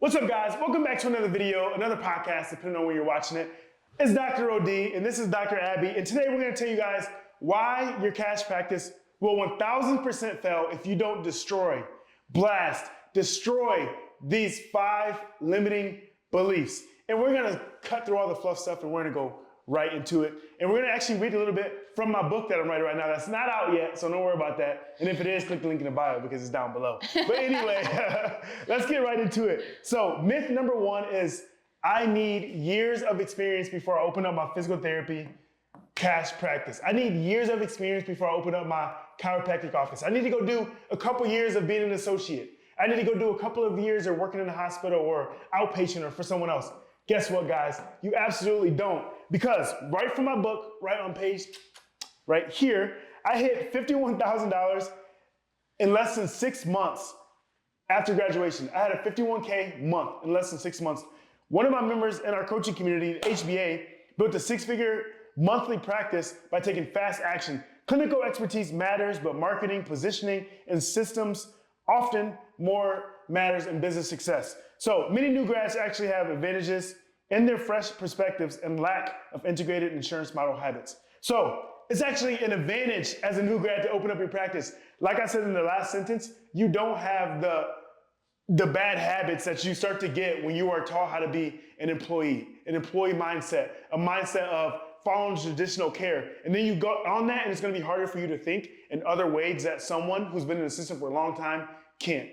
What's up, guys? Welcome back to another video, another podcast, depending on where you're watching it. It's Dr. OD, and this is Dr. Abby, and today we're going to tell you guys why your cash practice will 1000% fail if you don't destroy these 5 limiting beliefs. And we're going to cut through all the fluff stuff, and we're going to go right into it. And we're going to actually read a little bit from my book that I'm writing right now. That's not out yet, so don't worry about that. And if it is, click the link in the bio because it's down below. But anyway, let's get right into it. So myth number 1 is I need years of experience before I open up my physical therapy cash practice. I need years of experience before I open up my chiropractic office. I need to go do a couple years of being an associate. I need to go do a couple of years of working in a hospital or outpatient or for someone else. Guess what, guys? You absolutely don't. Because right from my book, right on page, right here, I hit $51,000 in less than 6 months after graduation. I had a 51K month in less than 6 months. One of my members in our coaching community, the HBA, built a 6-figure monthly practice by taking fast action. Clinical expertise matters, but marketing, positioning, and systems often more matters in business success. So many new grads actually have advantages in their fresh perspectives and lack of integrated insurance model habits. So it's actually an advantage as a new grad to open up your practice. Like I said in the last sentence, you don't have the bad habits that you start to get when you are taught how to be an employee mindset, a mindset of following traditional care. And then you go on that and it's gonna be harder for you to think in other ways that someone who's been in the system for a long time can't.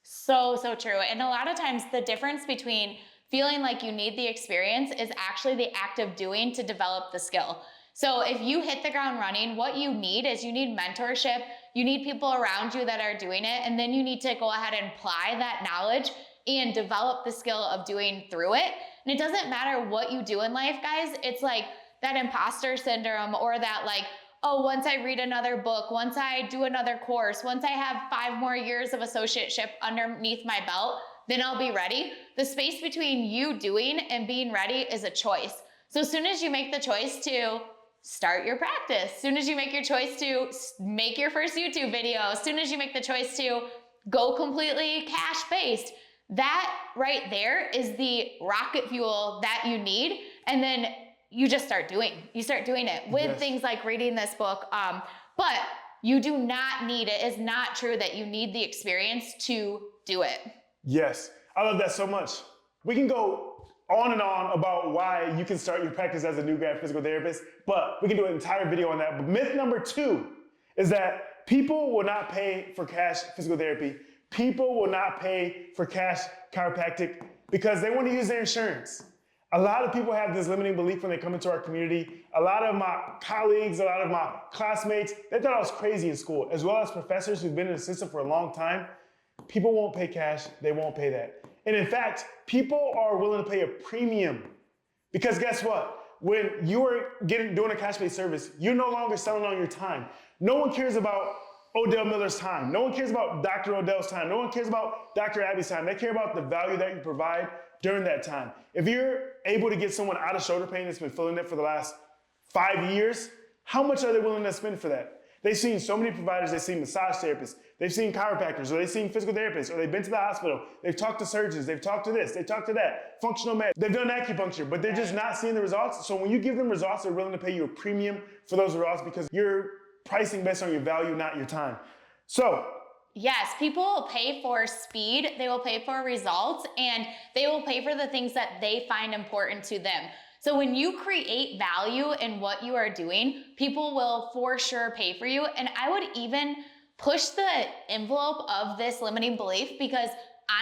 So true. And a lot of times the difference between feeling like you need the experience is actually the act of doing to develop the skill. So if you hit the ground running, what you need is you need mentorship, you need people around you that are doing it, and then you need to go ahead and apply that knowledge and develop the skill of doing through it. And it doesn't matter what you do in life, guys. It's like that imposter syndrome or that like, oh, once I read another book, once I do another course, once I have 5 more years of associateship underneath my belt, then I'll be ready. The space between you doing and being ready is a choice. So as soon as you make the choice to start your practice, as soon as you make your choice to make your first YouTube video, as soon as you make the choice to go completely cash-based, that right there is the rocket fuel that you need. And then you just start doing it with things like reading this book. But you do not need it. It's not true that you need the experience to do it. Yes, I love that so much. We can go on and on about why you can start your practice as a new grad physical therapist, but we can do an entire video on that. But myth number 2 is that people will not pay for cash physical therapy. People will not pay for cash chiropractic because they want to use their insurance. A lot of people have this limiting belief when they come into our community. A lot of my colleagues, a lot of my classmates, they thought I was crazy in school, as well as professors who've been in the system for a long time. People won't pay cash, they won't pay that. And in fact, people are willing to pay a premium because guess what? When you are doing a cash-based service, you're no longer selling on your time. No one cares about Odell Miller's time. No one cares about Dr. Odell's time. No one cares about Dr. Abby's time. They care about the value that you provide during that time. If you're able to get someone out of shoulder pain that's been feeling it for the last 5 years, how much are they willing to spend for that? They've seen so many providers, they've seen massage therapists, they've seen chiropractors, or they've seen physical therapists, or they've been to the hospital, they've talked to surgeons, they've talked to this, they've talked to that, functional med, they've done acupuncture, but they're just not seeing the results. So when you give them results, they're willing to pay you a premium for those results because you're pricing based on your value, not your time. So yes, people will pay for speed, they will pay for results, and they will pay for the things that they find important to them. So when you create value in what you are doing, people will for sure pay for you. And I would even push the envelope of this limiting belief because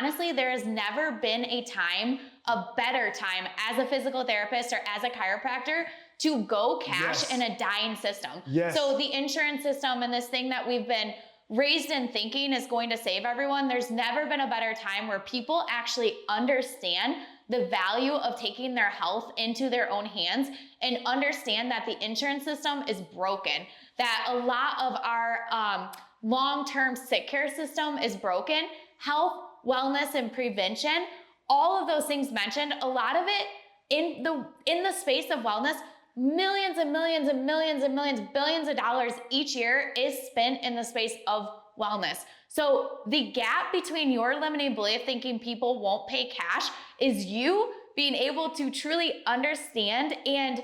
honestly, there has never been a better time as a physical therapist or as a chiropractor to go cash in a dying system. Yes. So the insurance system and this thing that we've been raised in thinking is going to save everyone. There's never been a better time where people actually understand the value of taking their health into their own hands and understand that the insurance system is broken, that a lot of our long-term sick care system is broken. Health, wellness, and prevention, all of those things mentioned, a lot of it in the space of wellness, millions and millions and millions and millions, billions of dollars each year is spent in the space of wellness. So the gap between your limiting belief thinking people won't pay cash is you being able to truly understand and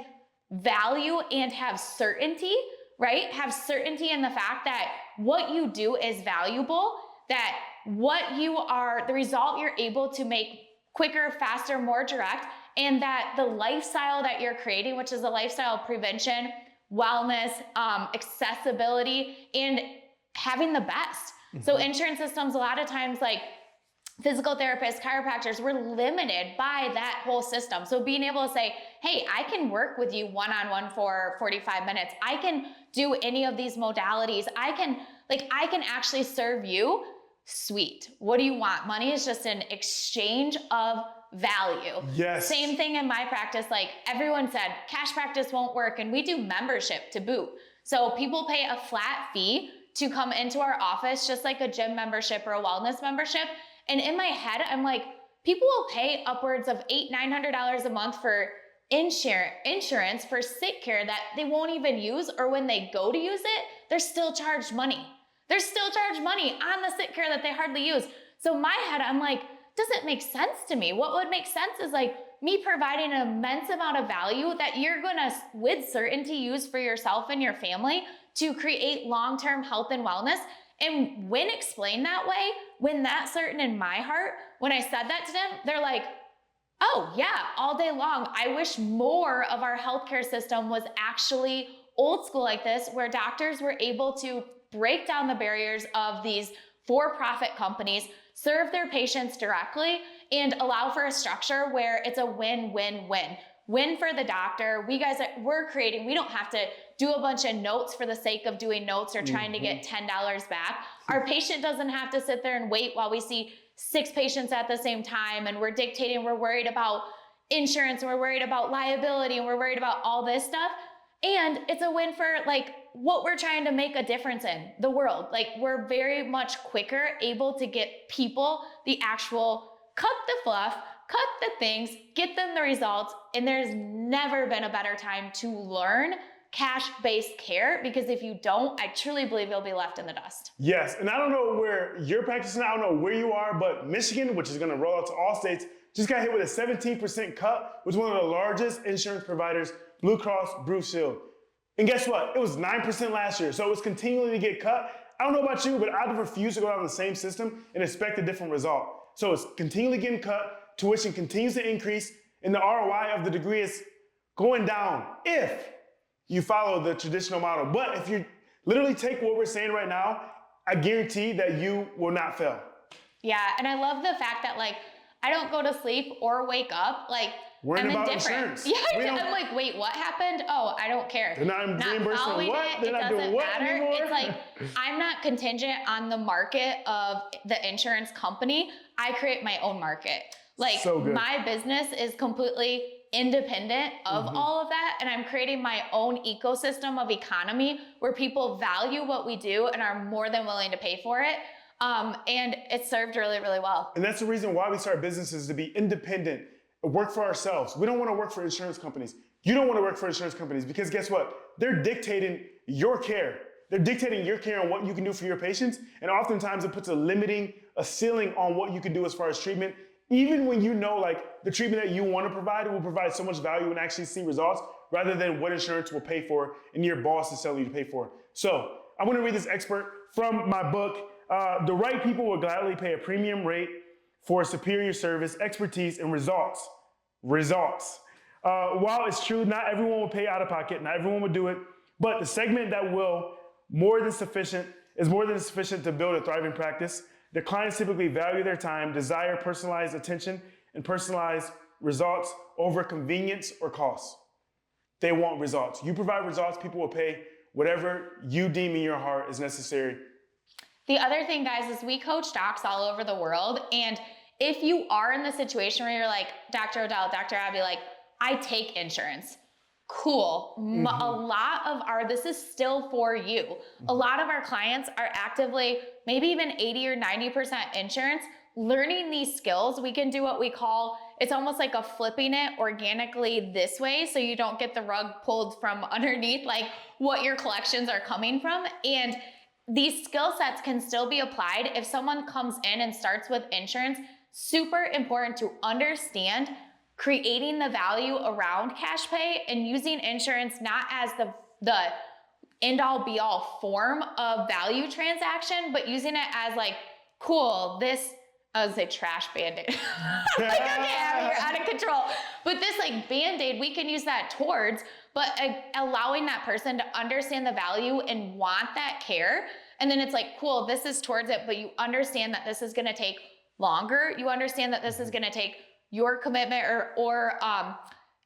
value and have certainty, right? Have certainty in the fact that what you do is valuable, that what you are, the result you're able to make quicker, faster, more direct, and that the lifestyle that you're creating, which is a lifestyle of prevention, wellness, accessibility, and having the best. So insurance systems, a lot of times, like physical therapists, chiropractors, we're limited by that whole system. So being able to say, hey, I can work with you one-on-one for 45 minutes. I can do any of these modalities. I can actually serve you. Sweet. What do you want? Money is just an exchange of value. Yes. Same thing in my practice. Like everyone said, cash practice won't work, and we do membership to boot. So people pay a flat fee to come into our office, just like a gym membership or a wellness membership. And in my head, I'm like, people will pay upwards of $800-900 a month for insurance for sick care that they won't even use, or when they go to use it, they're still charged money. They're still charged money on the sick care that they hardly use. So in my head, I'm like, doesn't make sense to me. What would make sense is like me providing an immense amount of value that you're gonna, with certainty, use for yourself and your family to create long-term health and wellness. And when explained that way, when that's certain in my heart, when I said that to them, they're like, oh yeah, all day long. I wish more of our healthcare system was actually old school like this, where doctors were able to break down the barriers of these for-profit companies, serve their patients directly, and allow for a structure where it's a win-win-win. Win for the doctor. We don't have to do a bunch of notes for the sake of doing notes or trying to get $10 back. Our patient doesn't have to sit there and wait while we see 6 patients at the same time, and we're dictating, we're worried about insurance, and we're worried about liability, and we're worried about all this stuff. And it's a win for like what we're trying to make a difference in the world. Like we're very much quicker able to get people the actual cut the fluff, cut the things, get them the results. And there's never been a better time to learn cash-based care, because if you don't, I truly believe you'll be left in the dust. Yes, and I don't know where you're practicing, I don't know where you are, but Michigan, which is gonna roll out to all states, just got hit with a 17% cut with one of the largest insurance providers, Blue Cross Blue Shield. And guess what? It was 9% last year, so it's continuing to get cut. I don't know about you, but I'd refuse to go down the same system and expect a different result. So it's continually getting cut, tuition continues to increase, and the ROI of the degree is going down if you follow the traditional model. But if you literally take what we're saying right now, I guarantee that you will not fail. Yeah, and I love the fact that like, I don't go to sleep or wake up like Worrying I'm about indifferent. insurance. Yeah, I'm like, wait, what happened? Oh, I don't care. They're not reimbursing what? They're not doing what anymore? It's like, I'm not contingent on the market of the insurance company. I create my own market. Like so my business is completely independent of all of that. And I'm creating my own ecosystem of economy where people value what we do and are more than willing to pay for it. And it's served really, really well. And that's the reason why we start businesses, to be independent, work for ourselves. We don't want to work for insurance companies. You don't want to work for insurance companies because guess what? They're dictating your care. They're dictating your care on what you can do for your patients. And oftentimes it puts a ceiling on what you can do as far as treatment. Even when you know like the treatment that you want to provide will provide so much value and actually see results rather than what insurance will pay for and your boss is telling you to pay for. So I'm going to read this excerpt from my book. The right people will gladly pay a premium rate for superior service, expertise, and results. While it's true, not everyone will pay out of pocket, not everyone will do it, but the segment that will is more than sufficient to build a thriving practice. The clients typically value their time, desire personalized attention, and personalized results over convenience or cost. They want results. You provide results, people will pay whatever you deem in your heart is necessary. The other thing, guys, is we coach docs all over the world. And if you are in the situation where you're like, Dr. Odell, Dr. Abby, like, I take insurance. Cool. A lot of this is still for you. A lot of our clients are actively, maybe even 80 or 90% insurance, learning these skills. We can do what we call, it's almost like a flipping it organically this way so you don't get the rug pulled from underneath, like what your collections are coming from. And these skill sets can still be applied if someone comes in and starts with insurance. Super important to understand creating the value around cash pay and using insurance not as the end all be all form of value transaction, but using it as like, cool, this, I would say trash Band-Aid. Like, okay, we're out of control. But this like Band-Aid, we can use that towards, but allowing that person to understand the value and want that care. And then it's like, cool, this is towards it, but you understand that this is gonna take longer. You understand that this is gonna take your commitment or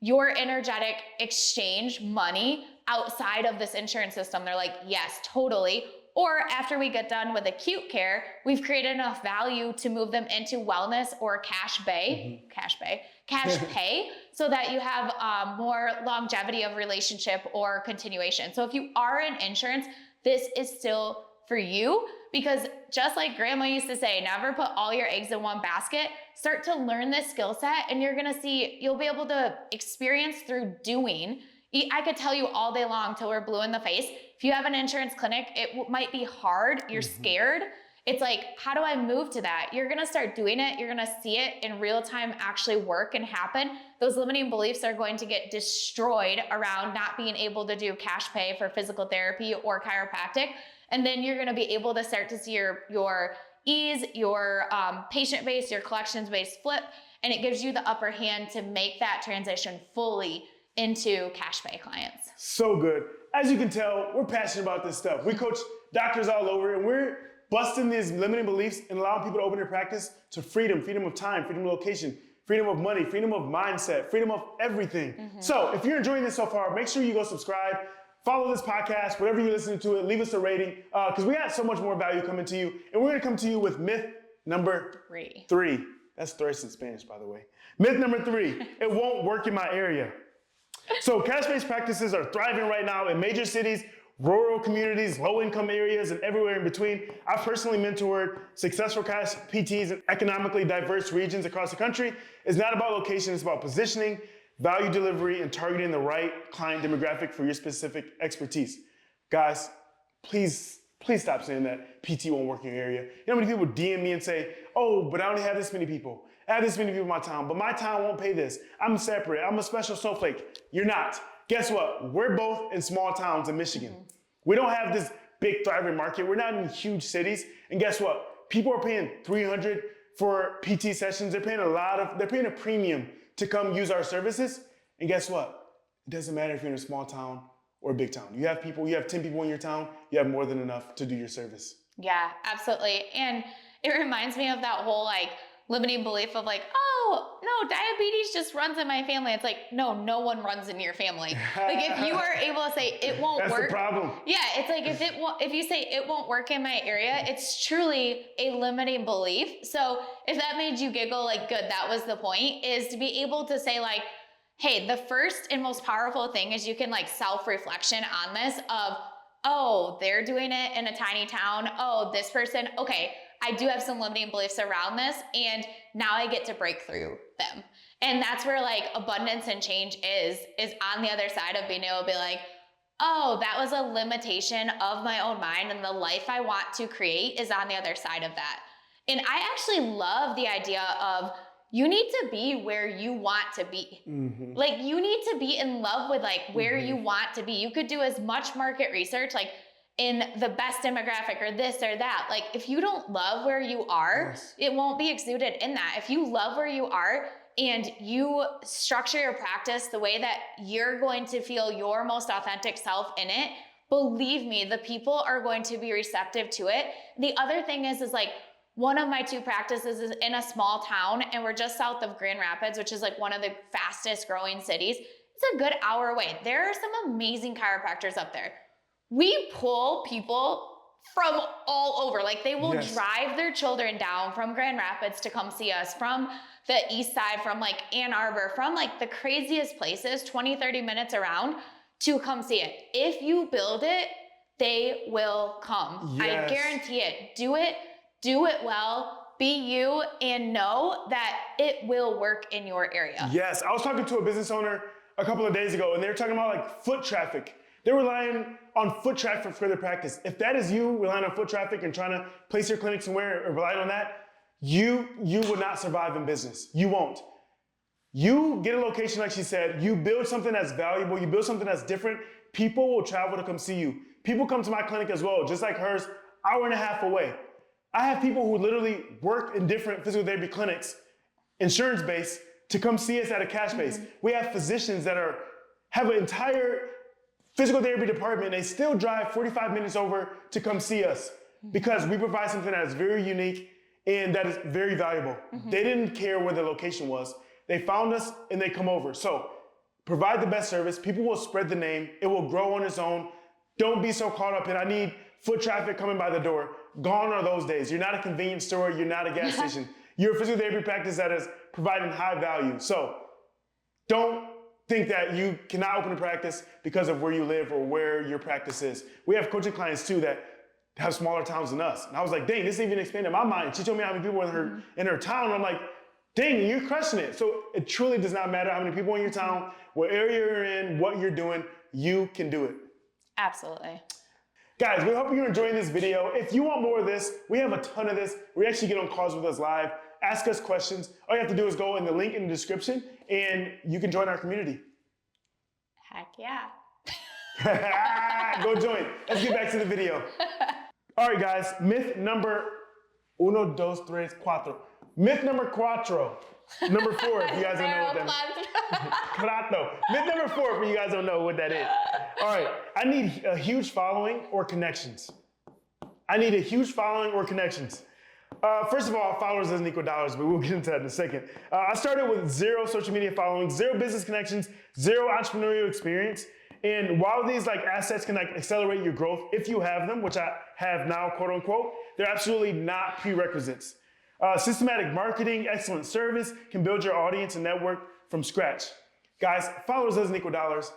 your energetic exchange money outside of this insurance system. They're like, yes, totally. Or after we get done with acute care, we've created enough value to move them into wellness or cash pay, so that you have more longevity of relationship or continuation. So if you are in insurance, this is still for you, because just like grandma used to say, never put all your eggs in one basket. Start to learn this skill set and you're gonna see, you'll be able to experience through doing. I could tell you all day long till we're blue in the face. If you have an insurance clinic, it might be hard, you're scared. It's like, how do I move to that? You're gonna start doing it. You're gonna see it in real time actually work and happen. Those limiting beliefs are going to get destroyed around not being able to do cash pay for physical therapy or chiropractic. And then you're gonna be able to start to see your ease, your patient base, your collections base flip, and it gives you the upper hand to make that transition fully into cash pay clients. So good. As you can tell, we're passionate about this stuff. We coach doctors all over and we're busting these limiting beliefs and allowing people to open their practice to freedom of time, freedom of location, freedom of money, freedom of mindset, freedom of everything. So if you're enjoying this so far, make sure you go subscribe, follow this podcast, whatever you're listening to it, leave us a rating, because we got so much more value coming to you. And we're gonna come to you with myth number three. That's thirst in Spanish, by the way. Myth number 3, it won't work in my area. So cash-based practices are thriving right now in major cities, rural communities, low-income areas, and everywhere in between. I've personally mentored successful cash PTs in economically diverse regions across the country. It's not about location, it's about positioning, value delivery, and targeting the right client demographic for your specific expertise. Guys, please stop saying that PT won't work in your area. You know how many people DM me and say, oh, but I only have this many people. I have this many people in my town, but my town won't pay this. I'm separate, I'm a special snowflake. You're not. Guess what? We're both in small towns in Michigan. We don't have this big thriving market. We're not in huge cities. And guess what? People are paying $300 for PT sessions. They're paying a premium to come use our services. And guess what? It doesn't matter if you're in a small town or a big town. You have 10 people in your town, you have more than enough to do your service. Yeah, absolutely. And it reminds me of that whole like limiting belief of like, oh, no, diabetes just runs in my family. It's like, no one runs in your family. Like if you are able to say it won't That's work. That's the problem. Yeah, it's like if you say it won't work in my area, it's truly a limiting belief. So if that made you giggle, like good, that was the point, is to be able to say like, hey, the first and most powerful thing is you can like self-reflection on this of, oh, they're doing it in a tiny town. Oh, this person, okay, I do have some limiting beliefs around this, and now I get to break through them. And that's where like abundance and change is on the other side of being able to be like, oh, that was a limitation of my own mind, and the life I want to create is on the other side of that. And I actually love the idea of you need to be where you want to be. Like you need to be in love with like where you want to be. You could do as much market research, like in the best demographic or this or that. Like if you don't love where you are, it won't be exuded in that. If you love where you are and you structure your practice the way that you're going to feel your most authentic self in it, believe me, the people are going to be receptive to it. The other thing is like, one of my 2 practices is in a small town, and we're just south of Grand Rapids, which is like one of the fastest growing cities. It's a good hour away. There are some amazing chiropractors up there. We pull people from all over. Like they will drive their children down from Grand Rapids to come see us, from the east side, from like Ann Arbor, from like the craziest places, 20, 30 minutes around to come see it. If you build it, they will come. I guarantee it. Do it well, be you, and know that it will work in your area. Yes, I was talking to a business owner a couple of days ago, and they were talking about like foot traffic. They're relying on foot traffic for their practice. If that is you relying on foot traffic and trying to place your clinic somewhere and relying on that, you will not survive in business. You won't. You get a location, like she said, you build something that's valuable, you build something that's different, people will travel to come see you. People come to my clinic as well, just like hers, hour and a half away. I have people who literally work in different physical therapy clinics, insurance-based, to come see us at a cash base. We have physicians that have an entire physical therapy department, they still drive 45 minutes over to come see us because we provide something that is very unique and that is very valuable. They didn't care where the location was. They found us and they come over. So provide the best service. People will spread the name. It will grow on its own. Don't be so caught up in, I need foot traffic coming by the door. Gone are those days. You're not a convenience store. You're not a gas station. You're a physical therapy practice that is providing high value. So don't think that you cannot open a practice because of where you live or where your practice is. We have coaching clients too that have smaller towns than us. And I was like, dang, this even expanded my mind. She told me how many people were in her town. And I'm like, dang, you're crushing it. So it truly does not matter how many people in your town, what area you're in, what you're doing, you can do it. Absolutely. Guys, we hope you're enjoying this video. If you want more of this, we have a ton of this. We actually get on calls with us live. Ask us questions. All you have to do is go in the link in the description and you can join our community. Heck yeah. Go join. Let's get back to the video. All right, guys. Myth number uno, dos, tres, cuatro. Myth number cuatro. Number 4, if you guys don't know what that is. Cuatro. Myth number 4, if you guys don't know what that is. All right. I need a huge following or connections. First of all, followers doesn't equal dollars, but we'll get into that in a second. I started with 0 social media following, 0 business connections, 0 entrepreneurial experience. And while these assets can accelerate your growth, if you have them, which I have now, quote unquote, they're absolutely not prerequisites. Systematic marketing, excellent service can build your audience and network from scratch. Guys, followers doesn't equal dollars.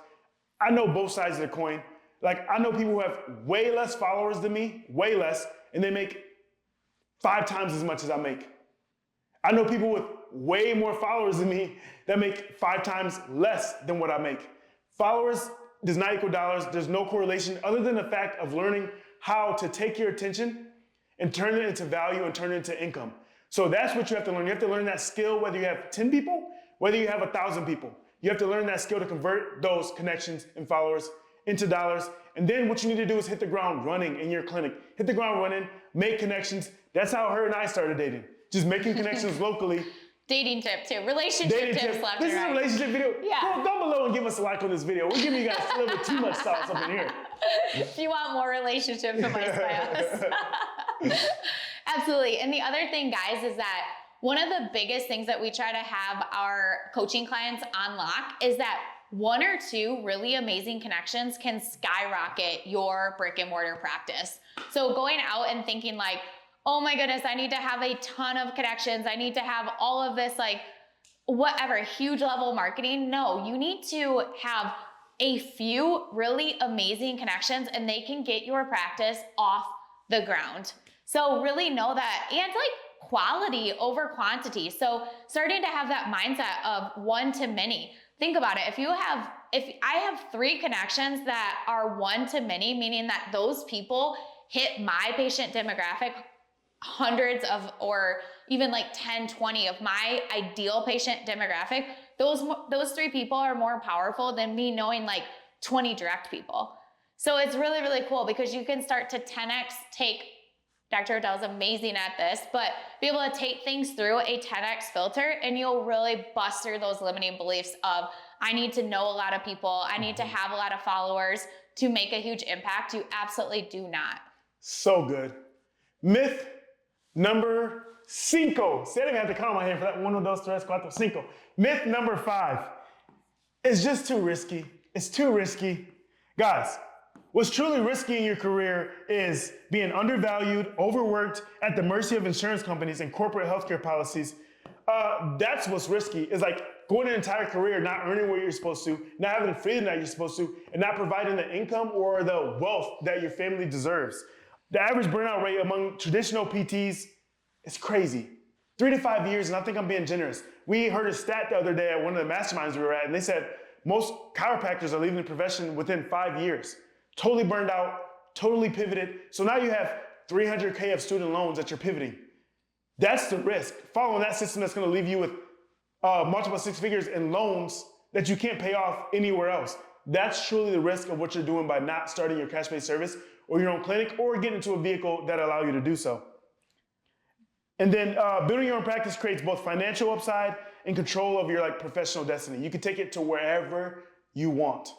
I know both sides of the coin. I know people who have way less followers than me, way less, and they make 5 times as much as I make. I know people with way more followers than me that make 5 times less than what I make. Followers does not equal dollars. There's no correlation other than the fact of learning how to take your attention and turn it into value and turn it into income. So that's what you have to learn. You have to learn that skill whether you have 10 people, whether you have 1,000 people. You have to learn that skill to convert those connections and followers into dollars. And then what you need to do is hit the ground running in your clinic. Hit the ground running, make connections. That's how her and I started dating. Just making connections locally. Dating tip too. Relationship tips left and right. This is a relationship video. Yeah. Go down below and give us a like on this video. We're giving you guys a little bit too much sauce up in here. If you want more relationship advice by us. Absolutely. And the other thing, guys, is that one of the biggest things that we try to have our coaching clients unlock is that 1 or 2 really amazing connections can skyrocket your brick and mortar practice. So going out and thinking oh my goodness, I need to have a ton of connections. I need to have all of this, whatever, huge level marketing. No, you need to have a few really amazing connections and they can get your practice off the ground. So really know that, and quality over quantity. So starting to have that mindset of one to many. Think about it. If I have 3 connections that are one to many, meaning that those people hit my patient demographic, hundreds of, or even 10, 20 of my ideal patient demographic, those 3 people are more powerful than me knowing 20 direct people. So it's really, really cool because you can start to 10x take, Dr. Odell's amazing at this, but be able to take things through a 10x filter and you'll really bust through those limiting beliefs of, I need to know a lot of people, I need to have a lot of followers to make a huge impact. You absolutely do not. So good. Myth number 5. See, I didn't even have to count my hand for that. 1, 2, 3, 4, 5. Myth number 5. It's just too risky. It's too risky. Guys, what's truly risky in your career is being undervalued, overworked, at the mercy of insurance companies and corporate healthcare policies. That's what's risky, is going an entire career, not earning what you're supposed to, not having the freedom that you're supposed to, and not providing the income or the wealth that your family deserves. The average burnout rate among traditional PTs is crazy. 3 to 5 years, and I think I'm being generous. We heard a stat the other day at one of the masterminds we were at, and they said most chiropractors are leaving the profession within 5 years. Totally burned out, totally pivoted. So now you have $300K of student loans that you're pivoting. That's the risk. Following that system that's going to leave you with multiple six figures in loans that you can't pay off anywhere else. That's truly the risk of what you're doing by not starting your cash-based service or your own clinic or getting into a vehicle that allow you to do so. And then building your own practice creates both financial upside and control of your professional destiny. You can take it to wherever you want.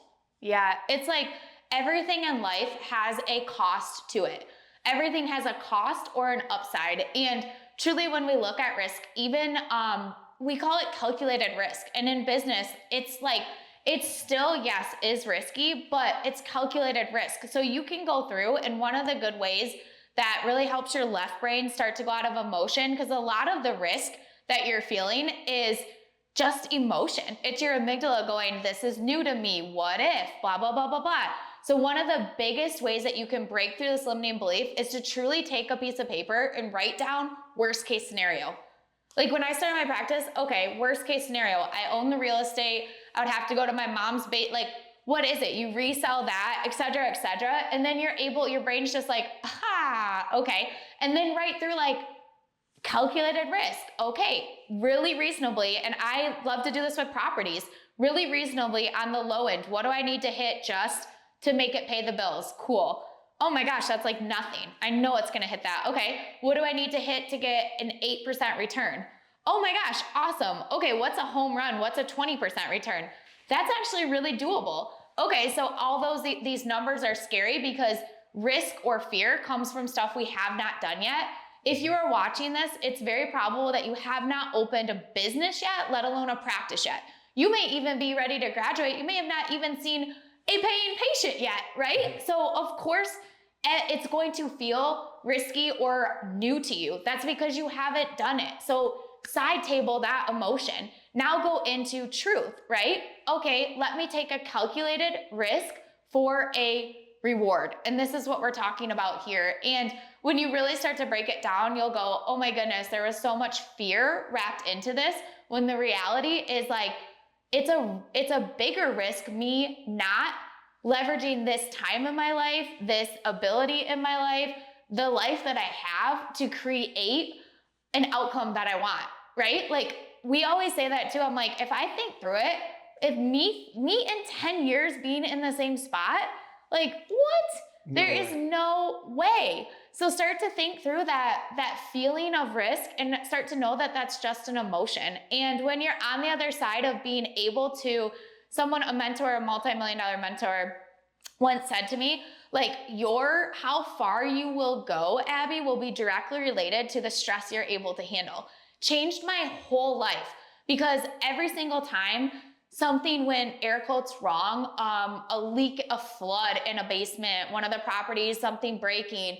Yeah, it's like everything in life has a cost to it. Everything has a cost or an upside. And truly, when we look at risk, even we call it calculated risk. And in business, it's still, yes, is risky, but it's calculated risk. So you can go through, and one of the good ways that really helps your left brain start to go out of emotion, because a lot of the risk that you're feeling is just emotion. It's your amygdala going, this is new to me, what if, blah, blah, blah, blah, blah. So one of the biggest ways that you can break through this limiting belief is to truly take a piece of paper and write down worst case scenario. Like when I started my practice, okay, worst case scenario, I own the real estate, I would have to go to my mom's what is it? You resell that, et cetera, and then your brain's just like, okay. And then write through calculated risk. Okay, really reasonably, and I love to do this with properties, really reasonably on the low end, what do I need to hit just to make it pay the bills? Cool. Oh my gosh, that's nothing. I know it's gonna hit that. Okay, what do I need to hit to get an 8% return? Oh my gosh, awesome. Okay, what's a home run? What's a 20% return? That's actually really doable. Okay, so all these numbers are scary because risk or fear comes from stuff we have not done yet. If you are watching this, it's very probable that you have not opened a business yet, let alone a practice yet. You may even be ready to graduate. You may have not even seen a paying patient yet, right? So of course, it's going to feel risky or new to you. That's because you haven't done it. So side table that emotion. Now go into truth, right? Okay, let me take a calculated risk for a reward. And this is what we're talking about here. And when you really start to break it down, you'll go, oh my goodness, there was so much fear wrapped into this, when the reality is it's a bigger risk, me not leveraging this time in my life, this ability in my life, the life that I have to create an outcome that I want, right? We always say that too. I'm like, if I think through it, if me in 10 years being in the same spot, what? No There way. is no way. So start to think through that feeling of risk and start to know that that's just an emotion. And when you're on the other side of being able to, a mentor, a multi-million-dollar mentor once said to me, how far you will go, Abby, will be directly related to the stress you're able to handle. Changed my whole life, because every single time something went air quotes wrong, a leak, a flood in a basement, one of the properties, something breaking,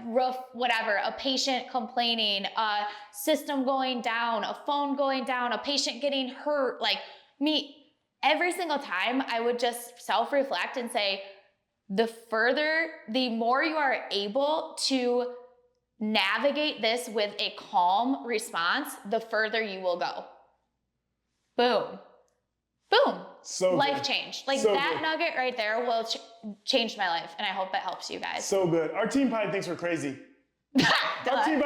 roof, whatever, a patient complaining, a system going down, a phone going down, a patient getting hurt, every single time I would just self-reflect and say, the more you are able to navigate this with a calm response, the further you will go. Boom. Boom. So life good. change. So that good. nugget right there will change my life, and I hope it helps you guys. So good. Our team probably thinks we're crazy. Our team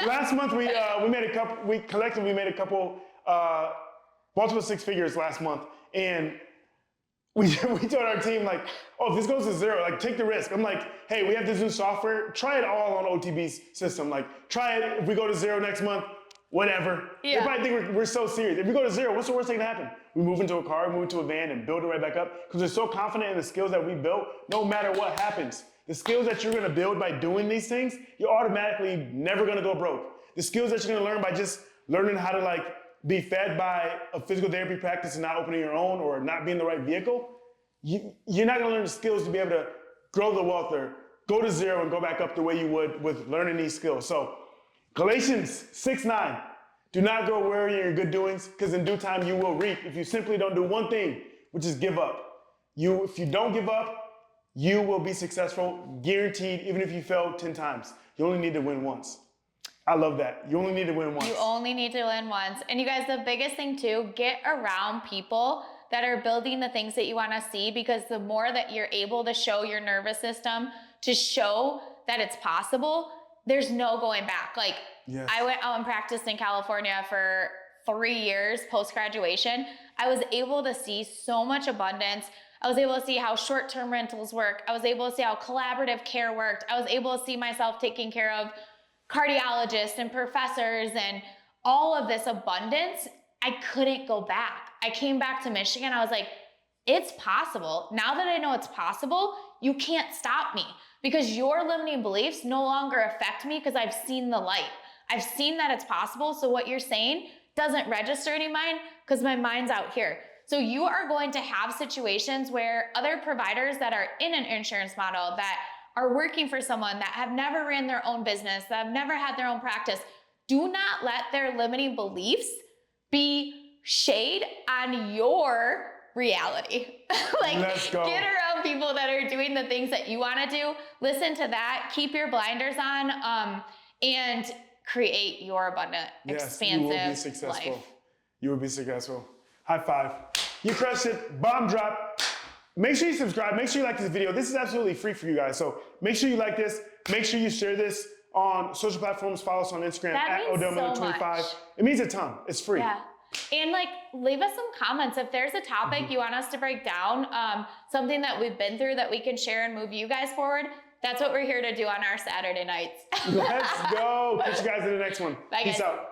last month we collectively made a couple multiple six figures last month, and we told our team if this goes to zero, take the risk. I'm like, hey, we have this new software, try it all on OTB's system. Try it. If we go to zero next month, whatever. Yeah. They probably think we're so serious. If we go to zero, what's the worst thing that can happen? We move into a car, move into a van, and build it right back up, because we're so confident in the skills that we built. No matter what happens, the skills that you're gonna build by doing these things, you're automatically never gonna go broke. The skills that you're gonna learn by just learning how to be fed by a physical therapy practice and not opening your own, or not being the right vehicle, you're not gonna learn the skills to be able to grow the wealth or go to zero and go back up the way you would with learning these skills. So Galatians 6:9, do not grow weary in your good doings, because in due time you will reap if you simply don't do one thing, which is give up. If you don't give up, you will be successful, guaranteed, even if you fail 10 times. You only need to win once. I love that. You only need to win once. You only need to win once. And you guys, the biggest thing too, get around people that are building the things that you want to see, because the more that you're able to show your nervous system to show that it's possible, there's no going back. Like, yes. I went out and practiced in California for 3 years post-graduation. I was able to see so much abundance. I was able to see how short-term rentals work. I was able to see how collaborative care worked. I was able to see myself taking care of cardiologists and professors and all of this abundance. I couldn't go back. I came back to Michigan. I was like, it's possible. Now that I know it's possible, you can't stop me, because your limiting beliefs no longer affect me, because I've seen the light. I've seen that it's possible. So what you're saying doesn't register in my mind, because my mind's out here. So you are going to have situations where other providers that are in an insurance model, that are working for someone, that have never ran their own business, that have never had their own practice, do not let their limiting beliefs be shade on your reality. Like, let's go. Get around people that are doing the things that you want to do. Listen to that. Keep your blinders on, and create your abundant, expansive you will be successful. life. You will be successful. High five. You crushed it. Bomb drop. Make sure you subscribe. Make sure you like this video. This is absolutely free for you guys. So make sure you like this. Make sure you share this on social platforms. Follow us on Instagram at Odell Miller 25. It means a ton. It's free. Yeah. And like, leave us some comments. If there's a topic you want us to break down, something that we've been through that we can share and move you guys forward, that's what we're here to do on our Saturday nights. Let's go. Catch you guys in the next one. Bye, Peace guys. out.